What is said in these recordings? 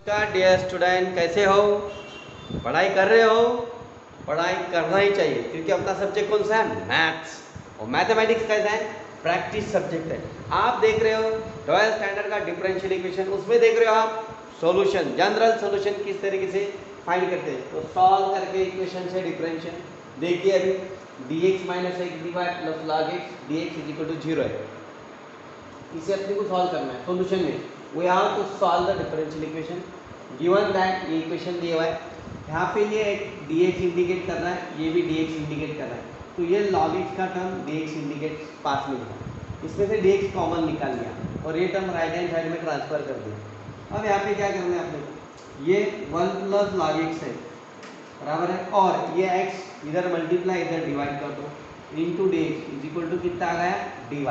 नमस्कार dear student, कैसे हो? पढ़ाई कर रहे हो? पढ़ाई करना ही चाहिए क्योंकि अपना सब्जेक्ट कौन सा है? मैथ्स। और मैथमेटिक्स कैसा है? प्रैक्टिस सब्जेक्ट है। आप देख रहे हो 12th स्टैंडर्ड का डिफरेंशियल इक्वेशन, उसमें देख रहे हो आप सॉल्यूशन, जनरल सॉल्यूशन किस तरीके से फाइंड करते हैं। तो सॉल्व करके इक्वेशन से डिफरेंशियल देखिए, अभी dx minus X dy plus log x dx is equal to 0 है। इसे अपने को सॉल्व करना है। सॉल्यूशन में we have to solve the differential equation given that ये इक्वेशन दिया हुआ है। यहाँ पे ये एक dx इंडिकेट कर रहा है, ये भी dx इंडिकेट कर रहा है, तो ये log x का टर्म dx इंडिकेट पास में लिखा, इसमें से dx कॉमन निकाल लिया और ये टर्म राइट हैंड साइड में ट्रांसफर कर दिया। अब यहाँ पे क्या करना है आपने, ये 1 प्लस log x है बराबर है, और ये x इधर मल्टीप्लाई इधर डिवाइड कर दो into dx is equal to कितना आ गया? dy आ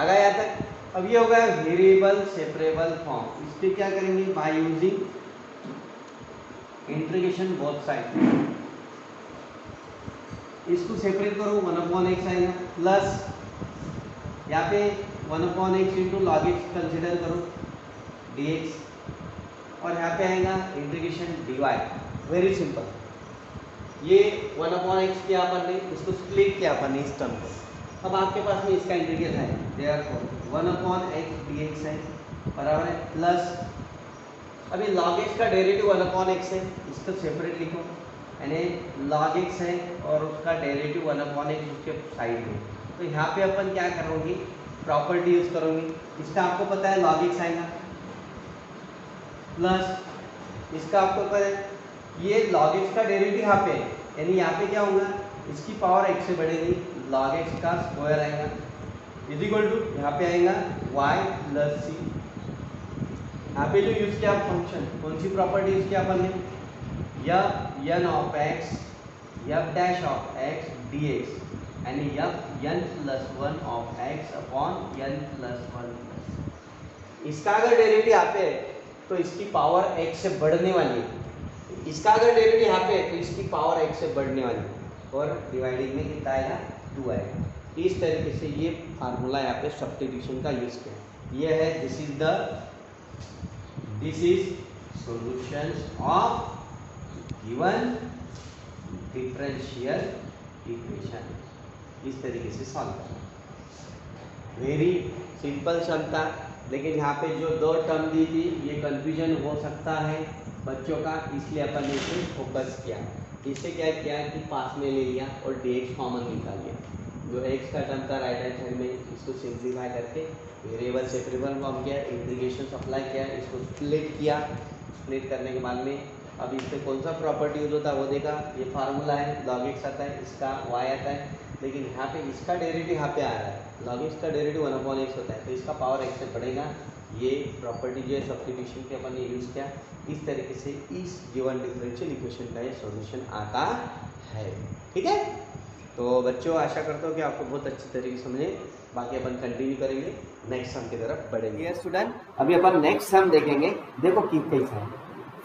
गया यहाँ तक। अब ये हो गया वेरिएबल सेपरेबल फॉर्म। इस पे क्या करेंगे? By using integration both side, इसको सेपरेट करो 1/x आएगा प्लस यहाँ पे 1/x into log x consider करो dx, और यहाँ पे आएगा इंटीग्रेशन dy। वेरी सिंपल, ये 1/x किया अपन ने, इसको स्प्लिट किया अपन ने इस टर्म को। अब आपके पास में इसका इंटीग्रल है, देयरफॉर 1/x dx है बराबर है प्लस, अभी log x का डेरिवेटिव 1/x है, इसको सेपरेट लिखो, यानी log x है और उसका डेरिवेटिव 1/x उसके साइड में। तो यहाँ पे अपन क्या करोगे? प्रॉपर्टी यूज करोगे। इसका आपको पता है log x आएगा प्लस इसका आपको पता है ये log x का डेरिवेटिव यहाँ पे है, यानी यहाँ पे क्या होगा? इसकी पावर x से बढ़ेगी, log x का स्क्वायर आएगा इज इक्वल टू यहाँ पे आएगा y प्लस सी। यहाँ पे जो यूज किया फंक्शन, कौन सी प्रॉपर्टी यूज किया अपन ने? n of x f dash of x dx, यानी n plus 1 of x upon n plus 1। इसका अगर डेरिवेटिव यहाँ पे है तो इसकी पावर x से बढ़ने वाली है, इसका अगर डेरिवेटिव यहाँ पे है तो इसकी पावर x से बढ़ने वाली है, और डिवाइडिंग में कितना आएगा? 2 आएगा। इस तरीके से ये फार्मूला यहाँ पे सब्स्टिट्यूशन का यूज किया। ये है this is solutions of given differential equation. इस तरीके से सॉल्व करना, वेरी सिंपल सम था, लेकिन यहाँ पे जो दो टर्म दी थी ये कंफ्यूजन हो सकता है बच्चों का, इसलिए अपन ने इसे फोकस किया। इससे क्या किया कि पास में ले लिया और dx कॉमन निकाल लिया। जो x का टर्म था राइट हैंड साइड में, इसको सिंप्लीफाई करके वेरिएबल सेपरेबल फॉर्म किया, इंटीग्रेशन अप्लाई किया, इसको स्प्लिट किया। स्प्लिट करने के बाद में अब इससे कौन सा प्रॉपर्टी यूज होता है वो देखा। ये फार्मूला है, log x आता है, इसका y आता है, लेकिन यहाँ पे इसका डेरिवेटिव यहाँ पे आ रहा है, log x का डेरिवेटिव 1/x होता है, तो इसका पावर x से बढ़ेगा। ये प्रॉपर्टी जो है सब्स्टिट्यूशन के अपन ने यूज किया। इस तरीके से इस गिवन डिफरेंशियल इक्वेशन का ये सॉल्यूशन आता है। ठीक है, तो बच्चों आशा करता हूँ कि आपको बहुत अच्छी तरीके से समझे। बाकी अपन कंटिन्यू करेंगे, नेक्स्ट सम की तरफ बढ़ेंगे। ये स्टूडेंट अभी अपन नेक्स्ट सम देखेंगे। देखो कि कैसा है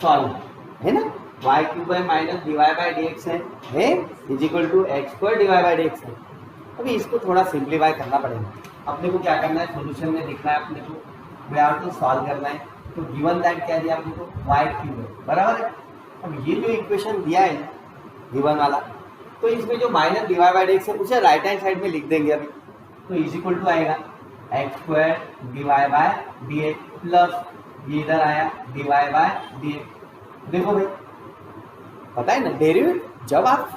सॉल्व, है ना? y³ minus dy by dx है is equal to x² dy by dx है। अभी इसको थोड़ा सिंप्लीफाई करना पड़ेगा। अपने को क्या करना है? सॉल्यूशन में देखना है अपने को, वी हैव टू सॉल्व करना है। तो गिवन दैट क्या दिया अपने को? y³ है बराबर है। अब ये जो इक्वेशन दिया है गिवन वाला, तो इसमें जो माइनस dy बाई dx है उसे राइट हैंड साइड में लिख देंगे अभी। तो इज इक्वल टू आएगा x² dy by dx plus ये इधर आया dy बाई dx। देखो भाई पता है ना, डेरिवेटिव जब आप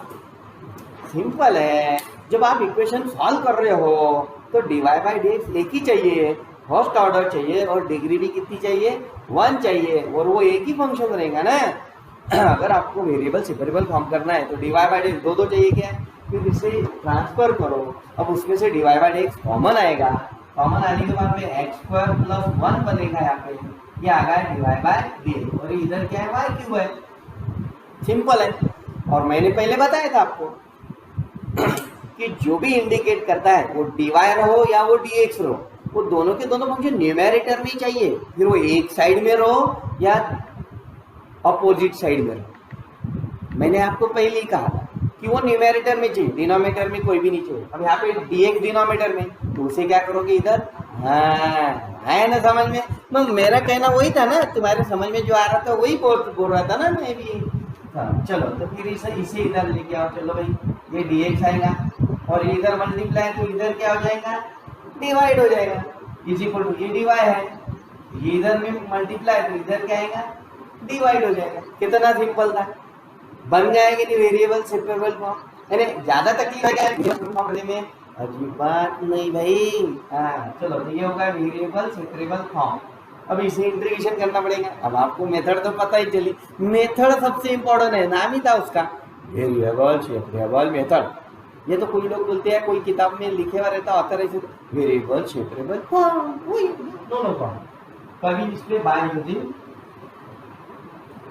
सिंपल है, जब आप इक्वेशन सॉल्व कर रहे हो तो dy बाई dx एक ही चाहिए, फर्स्ट ऑर्डर चाहिए, और डिग्री भी कितनी चाहिए? 1 चाहिए, और वो एक ही फंक्शन रहेगा ना। अगर आपको वेरिएबल सेपरेबल फॉर्म करना है तो dy बाई dx दो चाहिए क्या? फिर इसे ट्रांसफर करो, अब उसमें से dy बाई dx कॉमन आएगा, कॉमन आने के बाद में x² प्लस 1 बनेगा यहाँ पे, ये आ गया dy बाई dx, और इधर क्या है? y³ है। सिंपल है, और मैंने पहले बताया था आपको कि जो भी इंडिकेट करता है वो dy रहो या वो dx रहो, वो दोनों के दोनों फंक्शन न्यूमेरेटर में ही चाहिए, फिर वो एक साइड में रहो या अपोजिट साइड में रहो। मैंने आपको पहले ही कहा था कि वो न्यूमेरेटर में चाहिए, डिनोमिनेटर में कोई भी नहीं चाहिए। अब यहाँ पे dx डिनोमिनेटर में, तो उसे क्या करोगे? इधर है ना समझ में? मेरा कहना वही था ना, तुम्हारे समझ में जो आ रहा था वही बोल रहा था ना मैं भी। हाँ चलो, तो फिर इसे इधर लेके आओ। चलो भाई, ये dx आएगा और इधर मल्टीप्लाई तो इधर क्या हो जाएगा, डिवाइड हो जाएगा, इज इक्वल टू ये dy है, ये इधर में मल्टीप्लाई तो इधर क्या आएगा, डिवाइड हो जाएगा। कितना सिंपल था, बन जाएगा नहीं वेरिएबल सेपरेबल फॉर्म। अरे ज्यादा तकलीफ है में, अजीब बात नहीं भाई। हाँ चलो, तो ये होगा वेरिएबल सेपरेबल फॉर्म। अब इसे इंटीग्रेशन करना पड़ेगा। अब आपको मेथड तो पता ही चली, मेथड सबसे इम्पोर्टेंट है, नाम ही था उसका वेरिएबल सेपरेबल मेथड। ये तो कोई लोग बोलते हैं, कोई किताब में लिखे हुआ रहता ऑथर ऐसे वेरिएबल सेपरेबल फॉर्म, वही दोनों फॉर्म। कभी इसमें by using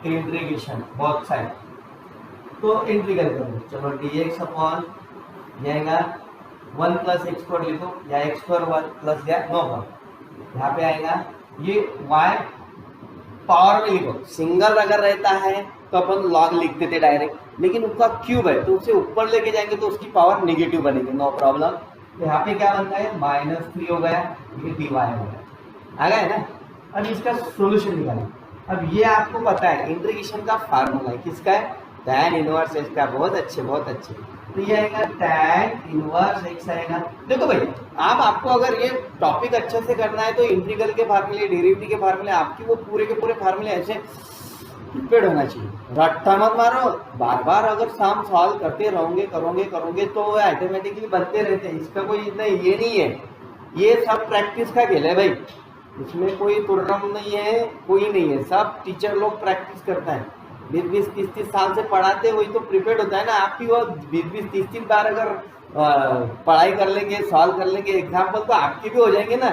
integration both side, तो इंटीग्रेट करो। चलो dx अपॉन जाएगा 1 प्लस एक्स स्क्वायर लिखो, या एक्स स्क्वायर 1 प्लस या नो पावर, यहाँ पे आएगा ये y पावर में लिखो। सिंगल अगर रहता है तो अपन लॉग लिखते थे डायरेक्ट, लेकिन उसका क्यूब है तो उसे ऊपर लेके जाएंगे तो उसकी पावर नेगेटिव बनेगी, नो प्रॉब्लम। तो यहाँ पे क्या बनता है, -3 हो गया, ये dy हो गया, आ गया है ना। अब इसका सोल्यूशन निकालें। अब ये आपको पता है इंटीग्रेशन का फार्मूला है, किसका है, tan इनवर्स x का। बहुत अच्छे बहुत अच्छे। तो ये आएगा tan इनवर्स x आएगा। देखो भाई, आपको अगर ये टॉपिक अच्छे से करना है तो इंटीग्रल के फार्मूले, डेरिवेटिव के फार्मूले, आपकी वो पूरे के पूरे फार्मूले ऐसे प्रिपेयर्ड होना चाहिए। रट्टा मत मारो, बार बार अगर शाम सॉल्व करते करोगे तो ऑटोमेटिकली बनते रहते हैं। इसका कोई इतना ये नहीं है, ये सब प्रैक्टिस का खेल है भाई, इसमें कोई तुर्रम नहीं है, कोई नहीं है, सब टीचर लोग प्रैक्टिस करता है। 20-20, 30-30 साल से पढ़ाते, वही तो प्रिपेयर्ड होता है ना। आपकी वो 20-20, 30-30 बार अगर पढ़ाई कर लेंगे, सॉल्व कर लेंगे एग्जाम्पल, तो आपके भी हो जाएंगे ना,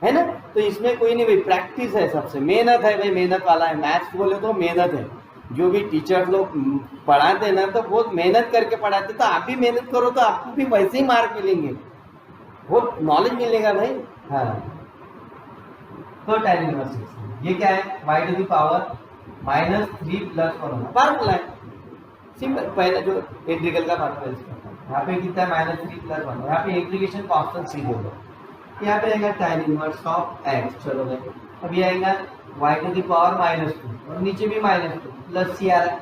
है ना। तो इसमें कोई नहीं भाई, प्रैक्टिस है, सबसे मेहनत है भाई, मेहनत वाला है। मैथ्स बोले तो मेहनत है, जो भी टीचर लोग पढ़ाते हैं ना तो बहुत मेहनत करके पढ़ाते, तो आप भी मेहनत करो तो आपको भी वैसे ही मार्क मिलेंगे, बहुत नॉलेज मिलेगा भाई। हाँ, तो tan इनवर्स x, ये क्या है, y to the power -3 plus 1 formula है सिंपल, पहले जो इंटीग्रल का फार्मूला है। यहाँ पे कितना है, -3 प्लस 1, यहाँ पे इंटीग्रेशन कांस्टेंट c होगा, यहाँ पे आएगा tan इनवर्स ऑफ x। चलो भाई, अब ये आएगा y टू द पावर -2 और नीचे भी -2 प्लस c आ रहा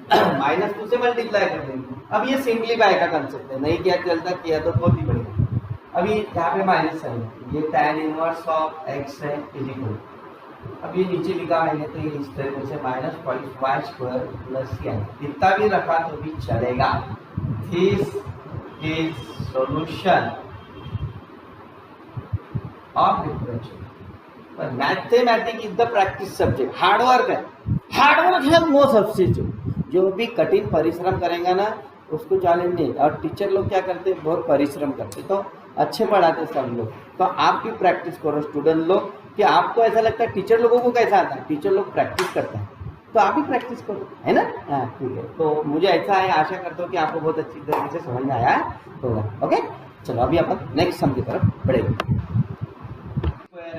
है, -2 से मल्टीप्लाई कर देंगे। अब ये सिंप्लीफाई का कंसेप्ट है, नहीं किया चलता, किया तो बहुत ही बढ़िया। अभी यहाँ पे माइनस है, ये tan इनवर्स ऑफ x है इज इक्वल, अब ये नीचे लिखा है तो ये इस तरीके से -y स्क्वायर प्लस c, इतना भी रखा तो भी चलेगा। This is solution of differential. Mathematics is the practice subject, hard work है नो सब्स्टिट्यूट। जो भी कठिन परिश्रम करेगा ना उसको चैलेंज नहीं। और टीचर लोग क्या करते, बहुत परिश्रम करते, तो अच्छे पढ़ाते सब लोग। तो आप भी प्रैक्टिस करो स्टूडेंट लोग, कि आपको ऐसा लगता है टीचर लोगों को कैसा आता है, टीचर लोग प्रैक्टिस करते हैं, तो आप भी प्रैक्टिस करो, है ना। हाँ ठीक है, तो मुझे ऐसा है, आशा करता हूँ कि आपको बहुत अच्छी तरीके से समझ में आया होगा। ओके, चलो अभी अपन नेक्स्ट सम की तरफ बढ़ेंगे।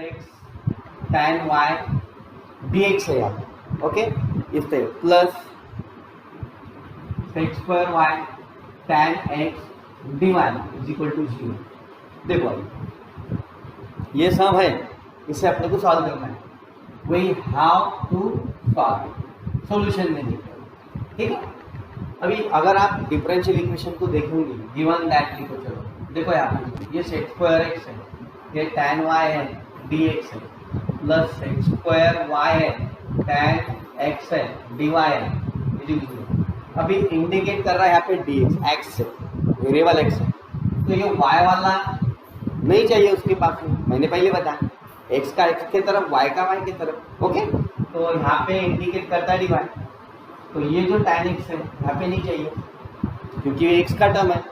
x tan y dx है यहाँ, ओके, इस तरह plus x square y tan x dy is equal to 0। देखो अभी ये सम है, इसे अपने को सॉल्व करना है, वही हाउ टू सॉल्व, सॉल्यूशन में देखो, ठीक है। अभी अगर आप डिफरेंशियल इक्वेशन को देखेंगे, गिवन दैट लिखो। चलो देखो यहाँ ये सेक स्क्वायर x है, ये tan y है dx है, प्लस सेक स्क्वायर y है tan x है dy है। अभी इंडिकेट कर रहा है यहाँ पे dx, x है, वेरिएबल x है, तो ये y वाला नहीं चाहिए उसके पास में, मैंने पहले बताया x का x की तरफ, y का y की तरफ। ओके, तो यहाँ पे इंडिकेट करता है dy, तो ये जो tan x है यहाँ पे नहीं चाहिए क्योंकि ये x का टर्म है,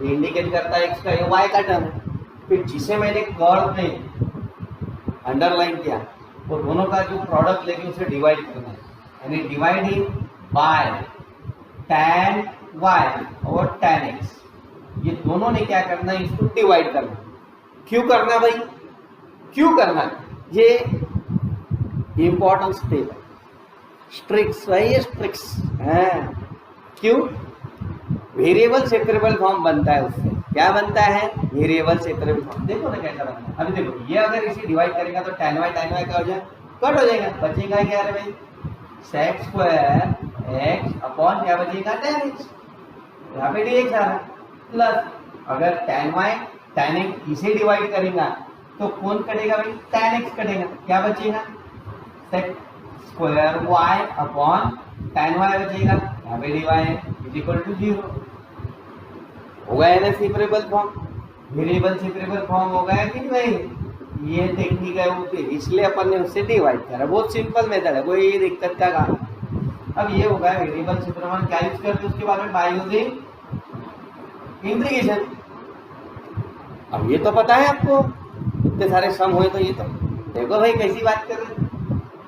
ये इंडिकेट करता है x का, ये y का टर्म है। फिर जिसे मैंने कर्व में अंडरलाइन किया वो दोनों का जो प्रोडक्ट लेके उसे डिवाइड करना है, यानी डिवाइडिंग बाय tan y और tan x, ये दोनों ने क्या करना है, इसको डिवाइड करना। क्यों करना भाई, क्यों करना, ये इंपॉर्टेंट स्टेप है, स्ट्रिक्स भाई, ये स्ट्रिक्स है। क्यों, वेरिएबल सेपरेबल फॉर्म बनता है उससे, क्या बनता है, वेरिएबल सेपरेबल फॉर्म। देखो ना कैसा बनता है। अभी देखो ये अगर इसे डिवाइड करेगा तो tan y क्या हो जाए, कट हो जाएगा, बचेगा क्या है भाई, sec स्क्वायर x अपॉन क्या बचेगा, tan x, यहाँ पे dx आ रहा है, प्लस अगर tan x इसे डिवाइड करेगा तो कौन कटेगा भाई, tan x कटेगा, क्या बचेगा, sec square y upon tan y बचेगा, यहाँ पे dy इज इक्वल टू 0 हो गया है ना separable form, variable separable form हो गया कि नहीं भाई। ये टेक्निक है वो, फिर इसलिए अपन ने उससे डिवाइड करा, बहुत सिंपल मेथड है, कोई दिक्कत का काम। अब ये हो गया वेरिएबल सेपरेबल, क्या यूज करते हैं उसके बाद में, बाय यूजिंग इंटीग्रेशन। अब ये तो पता है आपको, इतने सारे सम हुए तो ये तो देखो भाई कैसी बात कर रहे हैं।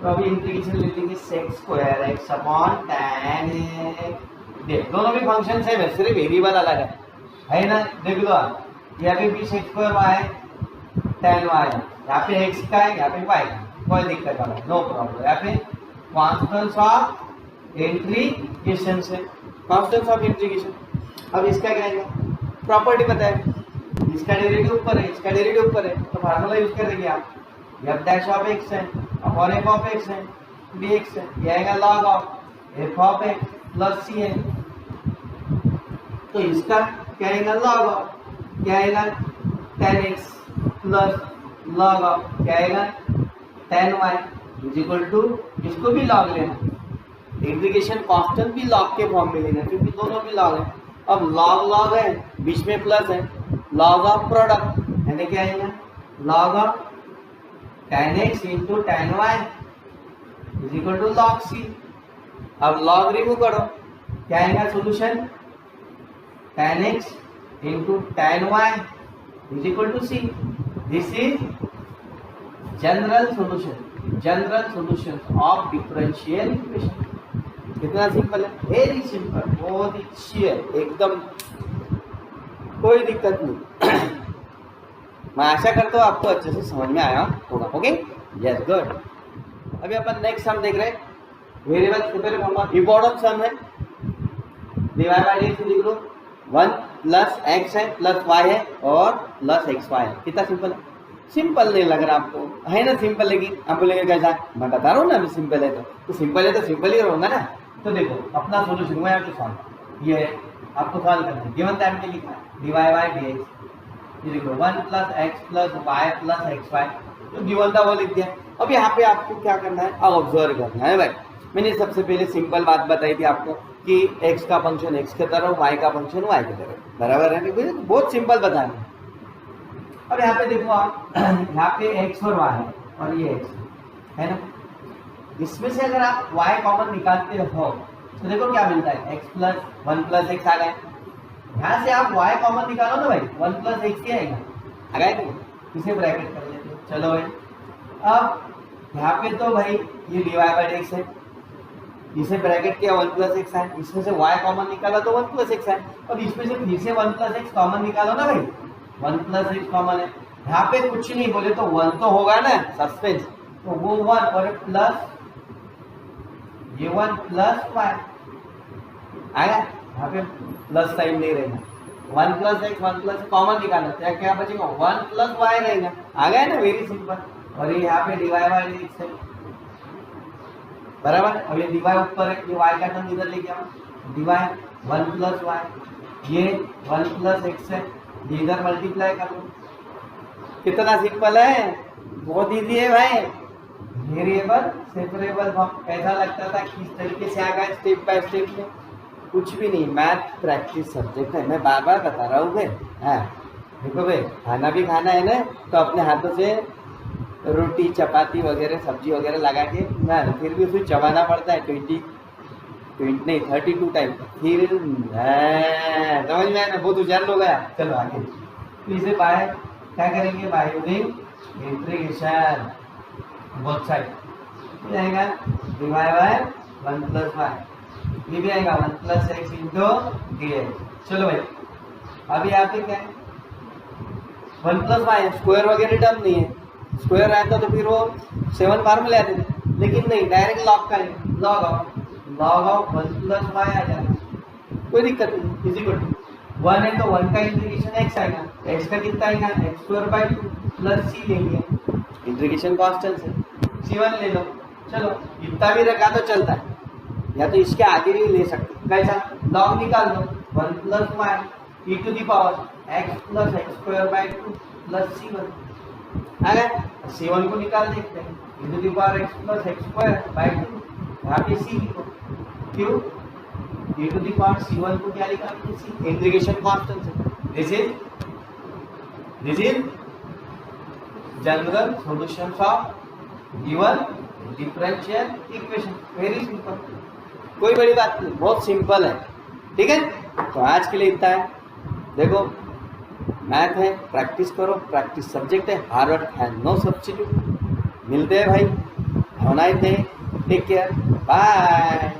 तो अभी इंटीग्रेशन ले लेंगे sec square x upon tan x, देख दोनों भी फंक्शन सेम है, सिर्फ वेरिएबल अलग है ना। देख लो यहाँ पे भी sec square y tan y है, यहाँ पे x का है, यहाँ पे y का, कोई दिक्कत नहीं, नो प्रॉब्लम। यहाँ पे कॉन्स्टेंट्स ऑफ इंटीग्रेशन से, कॉन्स्टेंट्स ऑफ इंटीग्रेशन। अब इसका क्या है, प्रॉपर्टी पता है, इसका डेरिवेटिव ऊपर है, इसका डेरिवेटिव ऊपर है, तो फार्मूला यूज करेंगे आप, f डैश ऑफ x है अपॉन f ऑफ x है dx है, ये आएगा log of f of x plus c है, तो इसका क्या आएगा, log ऑफ क्या आएगा, tan x plus log of क्या आएगा, tan y is equal to, इसको भी log लेना, इंटीग्रेशन कांस्टेंट भी log के फॉर्म में लेना, क्योंकि दोनों भी log है। अब log है, बीच में प्लस है, log ऑफ प्रोडक्ट यानी क्या आएगा, log of tan x into tan y is equal to log c। अब log रिमूव करो, क्या आएगा solution, tan x into tan y is equal to c। This is general solution of differential equation. कितना simple है, very simple, बहुत ही अच्छी है एकदम, कोई दिक्कत नहीं। मैं आशा करता हूँ आपको अच्छे से समझ में आया होगा। Okay, yes, good. अभी अपन नेक्स्ट सम देख रहे हैं, वेरिएबल सेपरेबल फॉर्म, इंपॉर्टेंट सम है, डिवाइड बाय dx लिख लो, 1 प्लस x है प्लस y है और प्लस xy है। कितना सिंपल है, सिंपल नहीं लग रहा आपको, है ना सिंपल, लेकिन आप बोलेंगे कैसा, मैं बता रहा हूँ ना अभी सिंपल है तो सिंपल है तो सिंपल ही रहूँगा ना। तो देखो अपना सोल्यूशन हुआ है, तो सॉल्व ये है, आपको सॉल्व करना है, गिवन टाइम पे लिखा है डिवाइड बाय dx, ये देखो 1 plus x plus y plus xy, तो गिवन था वो लिख दिया। अब यहाँ पे आपको क्या करना है, अब ऑब्जर्व करना है भाई। मैंने सबसे पहले सिंपल बात बताई थी आपको कि x का फंक्शन x की तरफ, y का फंक्शन y की तरफ, बराबर है, तो बहुत सिंपल बताना। अब यहाँ पे देखो आप, यहाँ पे x और y है और ये x है ना, इसमें से अगर आप y कॉमन निकालते हो तो देखो क्या मिलता है, x प्लस 1 प्लस x आ गया। यहाँ से आप y कॉमन निकालो ना भाई, 1 प्लस x क्या आएगा, आ गया कि इसे ब्रैकेट कर लेते हैं। चलो भाई, अब यहाँ पे तो भाई ये डिवाइड बाय x है, इसे ब्रैकेट किया 1 प्लस x है, इसमें से y कॉमन निकाला तो 1 प्लस x है। अब इसमें से फिर से 1 प्लस x कॉमन निकालो ना भाई, 1 प्लस x कॉमन है, यहाँ पे कुछ नहीं बोले तो 1 तो होगा ना, सस्पेंस, तो वो 1 और प्लस ये 1 प्लस y आया, यहाँ पे प्लस साइन नहीं रहेगा, 1 प्लस x 1 प्लस कॉमन निकालना, तो क्या बचेगा, 1 प्लस y रहेगा, आ गया ना, वेरी सिंपल। और ये यहाँ पे डिवाइड बाय dx है, बराबर। अब ये डिवाइड ऊपर है, ये y का टर्म इधर लेके आओ, डिवाइड 1 प्लस y, ये 1 प्लस x है, ये इधर मल्टीप्लाई कर लो। कितना सिंपल है, बहुत इजी है भाई। वेरिएबल सेपरेबल फॉर्म कैसा लगता था, किस तरीके से आ गया स्टेप बाय स्टेप में, कुछ भी नहीं, मैथ प्रैक्टिस सब्जेक्ट है, मैं बार बार बता रहा हूँ भाई। हाँ देखो भाई, खाना भी खाना है ना, तो अपने हाथों से रोटी चपाती वगैरह सब्जी वगैरह लगा के ना, फिर भी उसे चबाना पड़ता है 32 टाइम, फिर समझ में आया ना, बहुत उजाल हो गया। चलो आगे, तो इसे बाय क्या करेंगे, by using integration both side, ये आएगा डिवाइड बाय 1 प्लस y, ये भी आएगा 1 प्लस x इंटू dx। चलो भाई, अभी यहाँ पे क्या है, 1 प्लस y है, स्क्वायर वगैरह टर्म नहीं है, स्क्वायर रहता तो फिर वो 7 फार्मूले आते थे, लेकिन नहीं, डायरेक्ट लॉग का है, लॉग ऑफ 1 प्लस y आ जाएगा, कोई दिक्कत नहीं, इज इक्वल टू 1 है तो 1 का इंटीग्रेशन x आएगा, x का कितना आएगा x² प्लस c ले लिया, इंटीग्रेशन कांस्टेंट से c1 ले लो। चलो इतना भी रखा तो चलता है, या तो इसके आगे भी ले सकते, कैसा लॉग निकाल दो 1 plus y e to the power x plus x² plus c1 आ गया। c1 को निकाल देखते हैं, e to the power x plus x² यहाँ पे c लिखो, क्यों e to the power c1 को क्या लिखा आपने c, इंटीग्रेशन कांस्टेंट से। This is general solutions of given differential equation, very simple, कोई बड़ी बात नहीं, बहुत सिंपल है। ठीक है, तो आज के लिए इतना है। देखो मैथ है, प्रैक्टिस करो, प्रैक्टिस सब्जेक्ट है, हार्ड वर्क है नो सब्स्टिट्यूट। मिलते हैं भाई, have a nice day, take care, bye.